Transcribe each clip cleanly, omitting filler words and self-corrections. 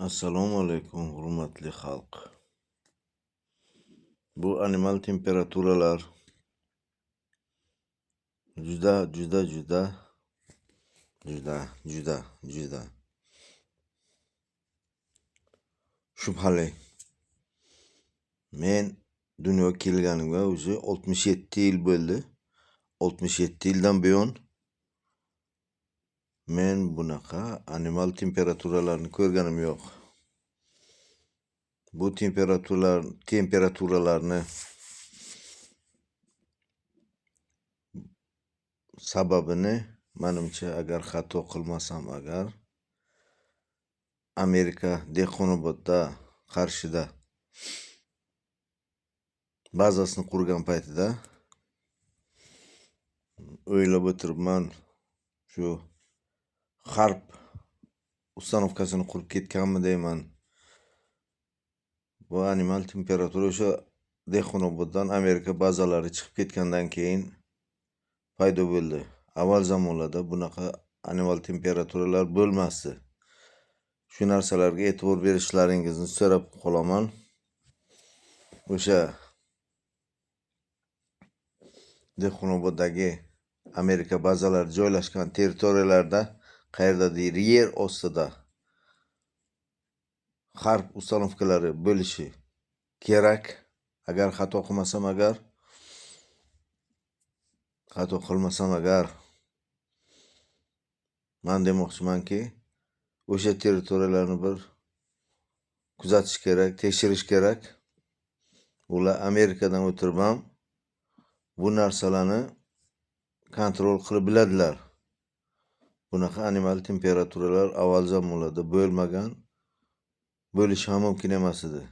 Assalomu alaykum, hurmatli xalq. Bu animal temperaturalar juda shubhali. Men dunyoga kelganimga o'zi 67 yil bo'ldi. 67 yildan buyon men bunaqa animal temperaturalarni ko'rganim yo'q. Bu temperaturalarni sababini menimcha, agar xato qilmasam, Amerika Dehqonobodda Qarshida bazasini qurgan paytida o'ylab o'tiribman, shu harb ustanovkasini qurib ketganmi deyman. Bu animal temperatura o'sha Dehqonoboddan Amerika bazalari chiqib ketgandan keyin paydo bo'ldi. Avval zamonlarda bunaqa animal temperaturalar bo'lmasdi. Shu narsalarga e'tibor berishlaringizni so'rab qolaman. O'sha Dehqonoboddagi Amerika bazalari joylashgan territoriyalarda qayerdadir yer ostida harb ustanovkalari bo'lishi kerak. Agar xato qilmasam, men demoqchimanki, o'sha territoriyalarni bir kuzatish kerak, tekshirish kerak. Ular Amerikadan o'tirib ham bu narsalarni kontrol qilib biladilar. Bunaqa animal temperaturalar avval zamonlarda bo'lmagan, bo'lishi ham mumkin emas edi.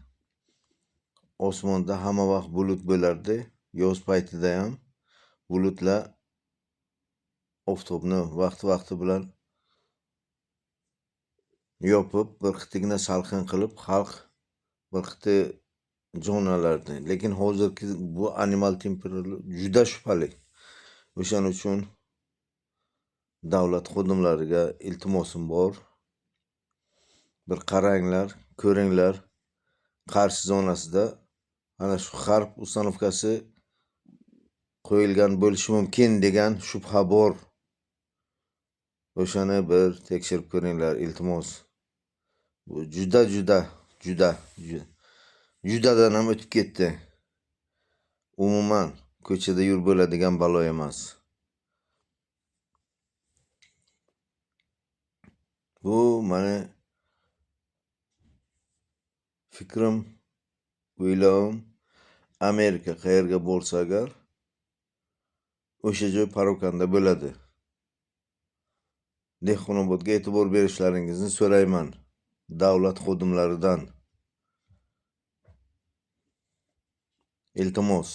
Osmonda hamma vaqt bulut bo'lardi. Yoz paytida ham bulutlar oftobni vaqti bilan yopib, bir qitigina salqin qilib, xalq bir qiti jonalardi. Lekin hozirgi bu animal temperatura juda shubhali. O'shaning uchun davlat xodimlariga iltimosim bor. Bir qaranglar, ko'ringlar. Qarshi zonasida ana shu harb ustanovkasi qo'yilgan bo'lishi mumkin degan shubha bor. O'shani bir tekshirib ko'ringlar, iltimos. Bu judadan ham o'tib ketdi. Umuman ko'chada yurib bo'ladigan balo emas. Bu meni fikrim, o'ylavim, Amerika qayerga borsa agar o'sha joy parokanda bo'ladi. Dehqonobodga e'tibor berishlaringizni so'rayman davlat xodimlaridan. Iltimos.